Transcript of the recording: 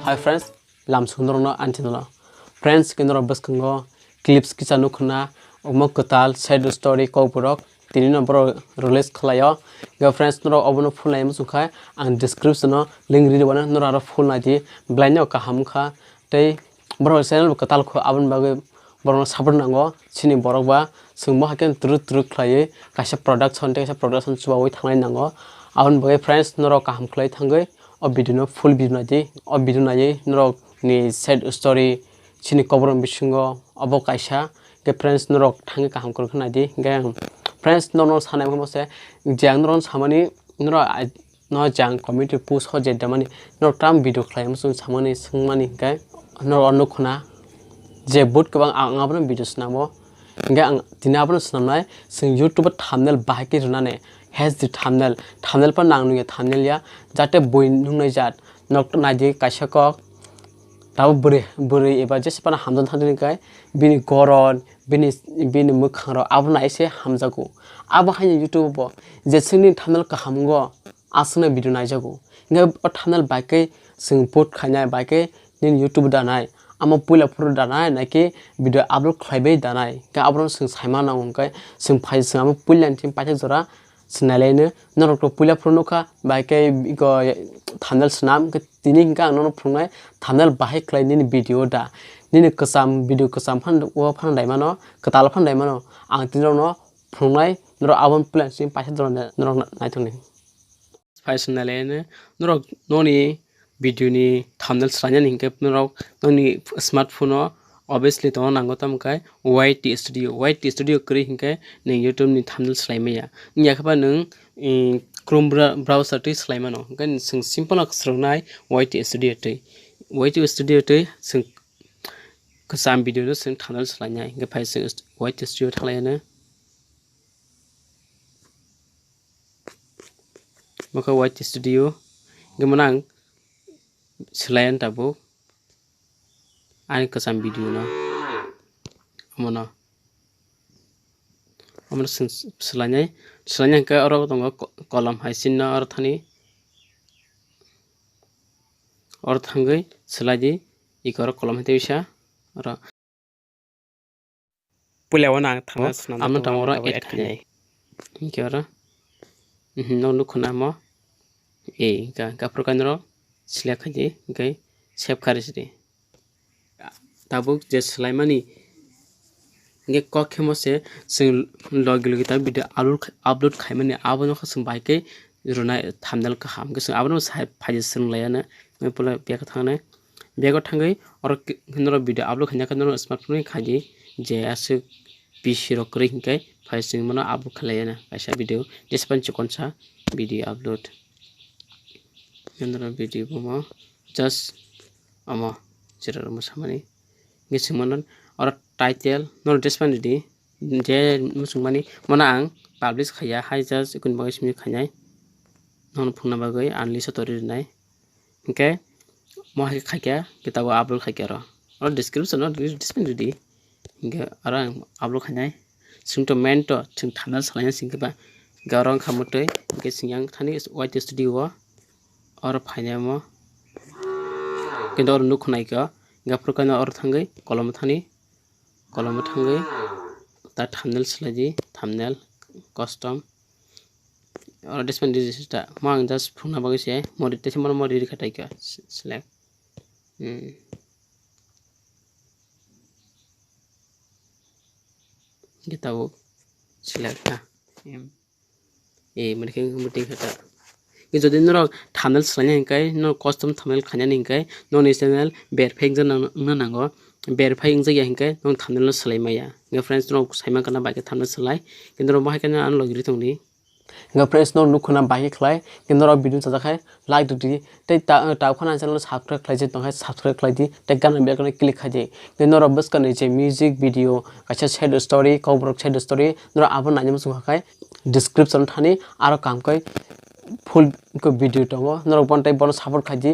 Hi friends, lam sundarno antinola. Friends kendro baskango clips kisa nukuna umok ketal side story ko burok tini number release khlayo. Ga friends noro obono full name sukhai and description no link read wana noro aro full naji blind ka hamkha tei bro channel ketal kho abon bage boro support nango sini borok ba sungmo haken true khlaye kaisa production te kaisa production chubawi thangnai nango abon bage friends noro kaham khlai thangai o video no full video naji o video naji norok ni side story chini koborom bisingo obo kaisa ke friends norok thangi kaham korkhna di ge friends no sanai mo se jang ron samani noro no jang community post ho je damani no tam video khlai mo samani sungmani ge no nukhna je boot kabang angabon video snamo ge ang tinabon snamnai sing youtube thumbnail bahaki runane has the thumbnail pa nangnu thumbnail ya jate boi nungnai jat nok naji kaisa ko taw bure eba jesepana hamdan thandini kai bini goron bini mukhanro abna ise hamjago abo haye youtube bo je singni thumbnail ka hamgo asna video naijago nge o thumbnail bakai sing post khainai bakai nin youtube danai amo puila puru danai naki video upload khlaibai danai ka abron sing saima nang kai sing phai sing amo puilan tim paithak jora sinalaine norok puila prunuka bakai go thumbnail snam ke tini ka no phungnai thumbnail bahai khlai ni video da ni kasam video kasam phan o phan dai mano katal phan dai mano ang tinro no phungnai noro abon plan sim paithak jora norok nai thungni phai sinalaine norok noni video ni thumbnail sranya ningke norok noni smartphone obviously to nango tam kai YT studio kri hingke ne youtube ni thumbnail slaimaya nya khaba nung chrome browser ti slaimano gan sing simple aksrongnai YT studio te sing kasam video no sing thumbnail slainya ge phai sing YT studio thalaina maka YT studio gemanang selain tabu ani kasam video na amona selanya ke oro tongo kolam haisin na or thani or thangai selaji ikor kolam hete bisa ora pulewana thanga amna tamora et khanyai ke ora no nukhna mo ga prokanro sila khaji gai save kharisri tabuk je selaimani nge kokhemo se sing logi ta video upload khaimani abono khasung baike runa thumbnail ka ham ge abono save phaji sung layana me pula bek thangna bego thangai or noro video upload khanya kan noro smartphone khaji je asu pc ro kri hinkai phai sing mano upload khalayana kaisa video jespan chikonsa video upload noro video bomo just ama chira mo samani ngisimonon or title no despan di je musungmani mana ang publish khaya hai just ikun bagis mi khanai non phungna bagai anli satori nai okay mo ha khakya kitabu upload khakya ro or description no despan di inge ara upload khanai singto main to sing thana salaya singba garong khamutoi inge singyang thani YT studio or phaina mo kendor nukhunai ka gaprokana or thangai kolom thani kolom thangai ta thumbnail slaji thumbnail custom or display digita mang just phuna bagise moditation mon modi khatai ka select gitau select ta modiking muting khata যদি নর thumbnail saline হিংকাই ন custom thumbnail খানা হিংকাই ন নি channel verifying জন নাঙ্গো verifying জায়গা হিংকাই ন থাম্বনেल স্লাইমাया गे friends न Saima kana बाके थाम्बनेल स्लाइ किन्तु बाहाय kana आन लगिरि तंनि गे फ्रेंड्स न नुखना बाहाय खलाय किन्तु भिडियो सजाखाय लाइक दि तै ता खाना चैनल सब्सक्राइब खलाय जे तंहाय सब्सक्राइब खलाय दि तै गाना बेकने क्लिक खाय जे किन्तु बस कने जे म्यूजिक वीडियो काचा साइड स्टोरी कौब्रक साइड स्टोरी न आबो नायम सुखाय डिस्क्रिप्शन थानि आरो कामकै full video tongo norok bontai bono support khaji